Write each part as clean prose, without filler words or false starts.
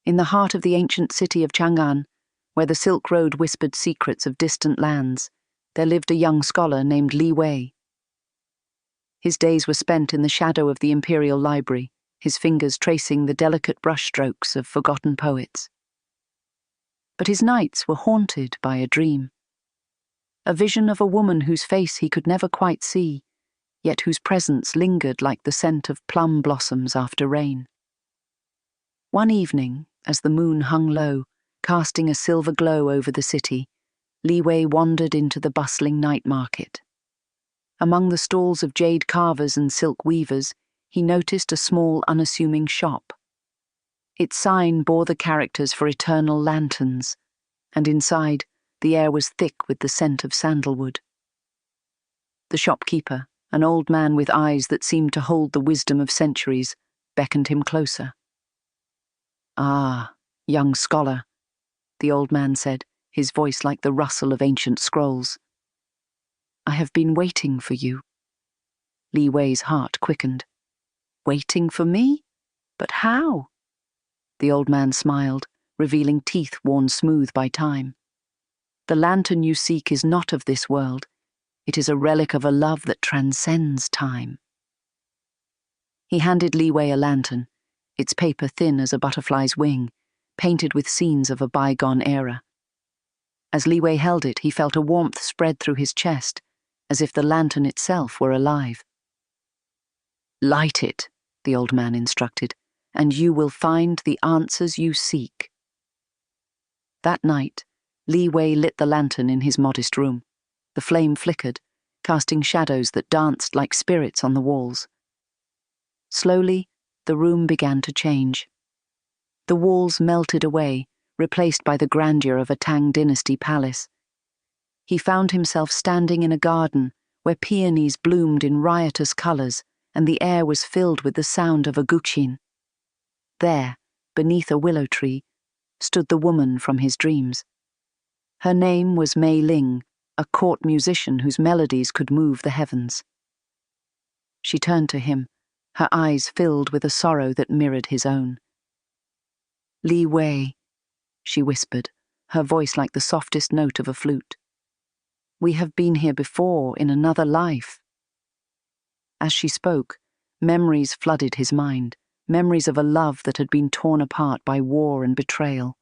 in the heart of the ancient city of Chang'an, where the Silk Road whispered secrets of distant lands, there lived a young scholar named Li Wei. His days were spent in the shadow of the imperial library, his fingers tracing the delicate brushstrokes of forgotten poets. But his nights were haunted by a dream. A vision of a woman whose face he could never quite see, yet whose presence lingered like the scent of plum blossoms after rain. One evening, as the moon hung low, casting a silver glow over the city, Li Wei wandered into the bustling night market. Among the stalls of jade carvers and silk weavers, he noticed a small, unassuming shop. Its sign bore the characters for eternal lanterns, and inside, the air was thick with the scent of sandalwood. The shopkeeper, an old man with eyes that seemed to hold the wisdom of centuries, beckoned him closer. "Ah, young scholar," the old man said, his voice like the rustle of ancient scrolls. "I have been waiting for you." Li Wei's heart quickened. "Waiting for me? But how?" The old man smiled, revealing teeth worn smooth by time. "The lantern you seek is not of this world. It is a relic of a love that transcends time." He handed Li Wei a lantern, its paper thin as a butterfly's wing, painted with scenes of a bygone era. As Li Wei held it, he felt a warmth spread through his chest, as if the lantern itself were alive. "Light it," the old man instructed, "and you will find the answers you seek." That night, Li Wei lit the lantern in his modest room. The flame flickered, casting shadows that danced like spirits on the walls. Slowly, the room began to change. The walls melted away, replaced by the grandeur of a Tang Dynasty palace. He found himself standing in a garden where peonies bloomed in riotous colours, and the air was filled with the sound of a guqin. There, beneath a willow tree, stood the woman from his dreams. Her name was Mei Ling, a court musician whose melodies could move the heavens. She turned to him, her eyes filled with a sorrow that mirrored his own. "Li Wei," she whispered, her voice like the softest note of a flute. "We have been here before in another life." As she spoke, memories flooded his mind, memories of a love that had been torn apart by war and betrayal.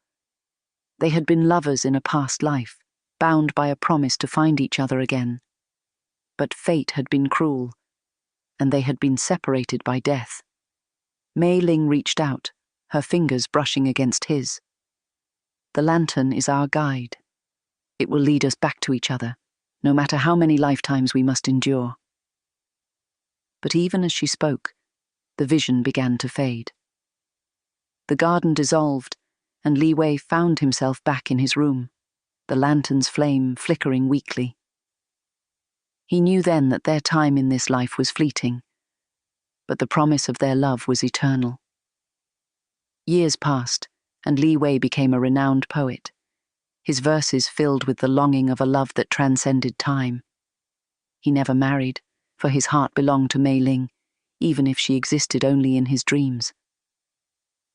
They had been lovers in a past life, bound by a promise to find each other again. But fate had been cruel, and they had been separated by death. Mei Ling reached out, her fingers brushing against his. "The lantern is our guide. It will lead us back to each other, no matter how many lifetimes we must endure." But even as she spoke, the vision began to fade. The garden dissolved, and Li Wei found himself back in his room, the lantern's flame flickering weakly. He knew then that their time in this life was fleeting, but the promise of their love was eternal. Years passed, and Li Wei became a renowned poet, his verses filled with the longing of a love that transcended time. He never married, for his heart belonged to Mei Ling, even if she existed only in his dreams.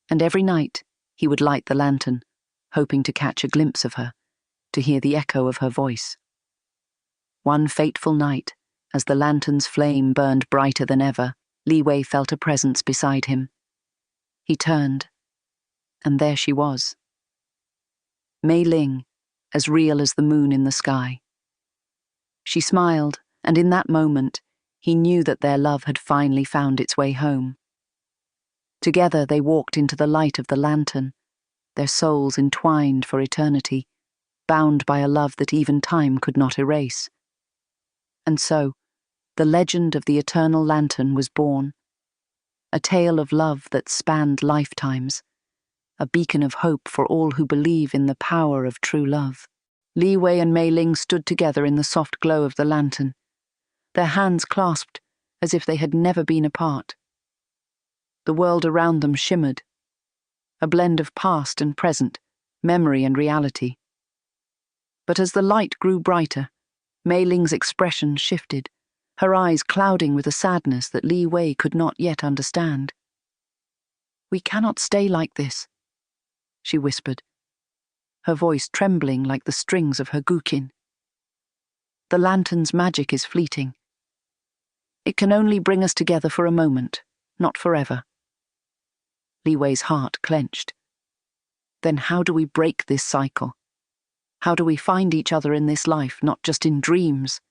And every night, he would light the lantern, hoping to catch a glimpse of her, to hear the echo of her voice. One fateful night, as the lantern's flame burned brighter than ever, Li Wei felt a presence beside him. He turned, and there she was. Mei Ling, as real as the moon in the sky. She smiled, and in that moment, he knew that their love had finally found its way home. Together they walked into the light of the lantern, their souls entwined for eternity, bound by a love that even time could not erase. And so, the legend of the eternal lantern was born, a tale of love that spanned lifetimes, a beacon of hope for all who believe in the power of true love. Li Wei and Mei Ling stood together in the soft glow of the lantern, their hands clasped as if they had never been apart. The world around them shimmered, a blend of past and present, memory and reality. But as the light grew brighter, Mei Ling's expression shifted, her eyes clouding with a sadness that Li Wei could not yet understand. "We cannot stay like this," she whispered, her voice trembling like the strings of her guqin. The lantern's magic is fleeting. It can only bring us together for a moment, not forever. Li Wei's heart clenched. Then how do we break this cycle? How do we find each other in this life, not just in dreams?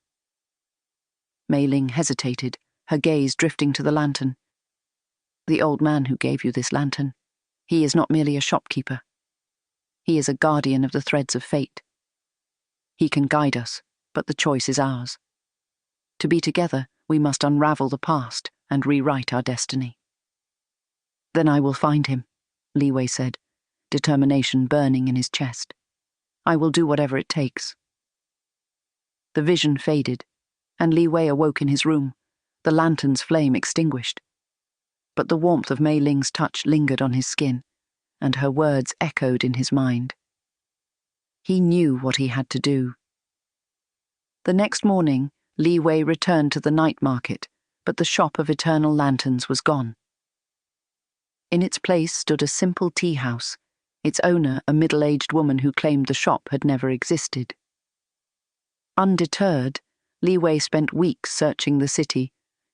Mei Ling hesitated, her gaze drifting to the lantern. The old man who gave you this lantern, he is not merely a shopkeeper. He is a guardian of the threads of fate. He can guide us, but the choice is ours. To be together, we must unravel the past and rewrite our destiny. Then I will find him, Li Wei said, determination burning in his chest. I will do whatever it takes. The vision faded, and Li Wei awoke in his room, the lantern's flame extinguished. But the warmth of Mei Ling's touch lingered on his skin, and her words echoed in his mind. He knew what he had to do. The next morning, Li Wei returned to the night market, but the shop of eternal lanterns was gone. In its place stood a simple tea house, its owner a middle-aged woman who claimed the shop had never existed. Undeterred, Li Wei spent weeks searching the city,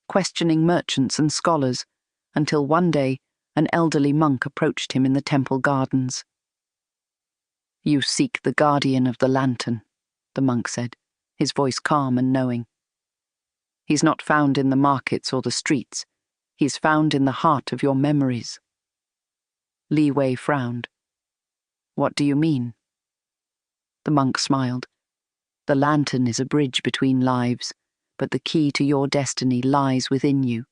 questioning merchants and scholars, until one day an elderly monk approached him in the temple gardens. "You seek the guardian of the lantern," the monk said, his voice calm and knowing. "He's not found in the markets or the streets. He's found in the heart of your memories." Li Wei frowned. "What do you mean?" The monk smiled. "The lantern is a bridge between lives, but the key to your destiny lies within you.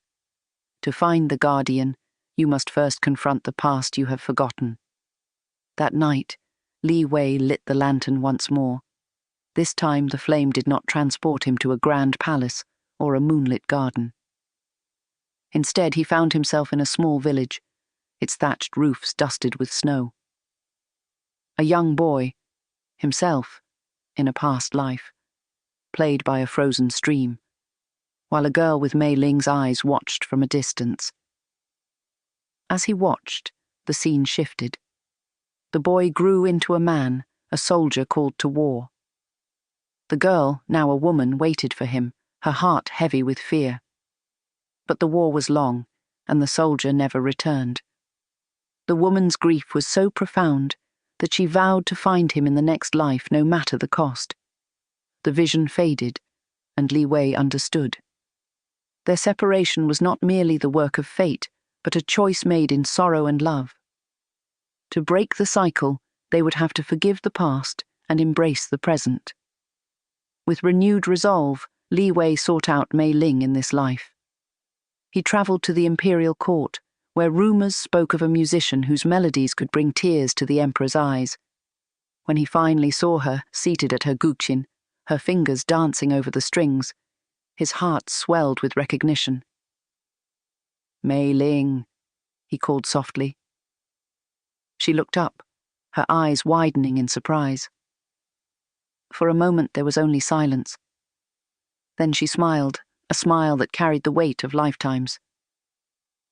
To find the guardian, you must first confront the past you have forgotten." That night, Li Wei lit the lantern once more. This time the flame did not transport him to a grand palace or a moonlit garden. Instead, he found himself in a small village, its thatched roofs dusted with snow. A young boy, himself, in a past life, played by a frozen stream, while a girl with Mei Ling's eyes watched from a distance. As he watched, the scene shifted. The boy grew into a man, a soldier called to war. The girl, now a woman, waited for him, her heart heavy with fear. But the war was long, and the soldier never returned. The woman's grief was so profound that she vowed to find him in the next life no matter the cost. The vision faded, and Li Wei understood. Their separation was not merely the work of fate, but a choice made in sorrow and love. To break the cycle, they would have to forgive the past and embrace the present. With renewed resolve, Li Wei sought out Mei Ling in this life. He travelled to the imperial court, where rumours spoke of a musician whose melodies could bring tears to the emperor's eyes. When he finally saw her, seated at her guqin, her fingers dancing over the strings, his heart swelled with recognition. "Mei Ling," he called softly. She looked up, her eyes widening in surprise. For a moment there was only silence. Then she smiled, a smile that carried the weight of lifetimes.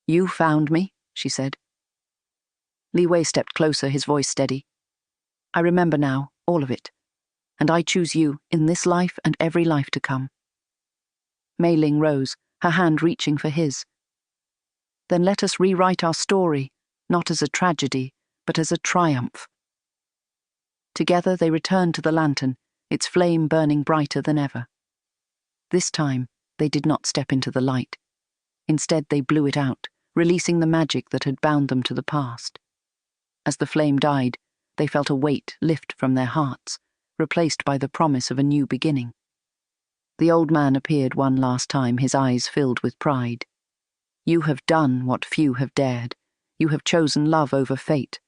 "You found me," she said. Li Wei stepped closer, his voice steady. "I remember now, all of it, and I choose you in this life and every life to come." Mei Ling rose, her hand reaching for his. "Then let us rewrite our story, not as a tragedy, but as a triumph." Together they returned to the lantern, its flame burning brighter than ever. This time, they did not step into the light. Instead, they blew it out, releasing the magic that had bound them to the past. As the flame died, they felt a weight lift from their hearts, replaced by the promise of a new beginning. The old man appeared one last time, his eyes filled with pride. "You have done what few have dared. You have chosen love over fate."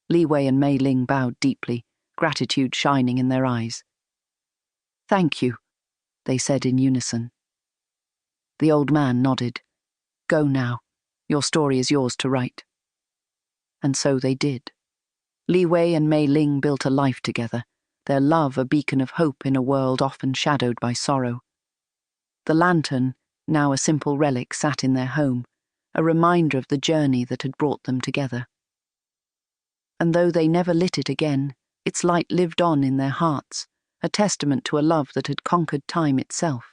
Li Wei and Mei Ling bowed deeply, gratitude shining in their eyes. "Thank you," they said in unison. The old man nodded. "Go now. Your story is yours to write." And so they did. Li Wei and Mei Ling built a life together, their love a beacon of hope in a world often shadowed by sorrow. The lantern, now a simple relic, sat in their home, a reminder of the journey that had brought them together. and though they never lit it again, its light lived on in their hearts, a testament to a love that had conquered time itself.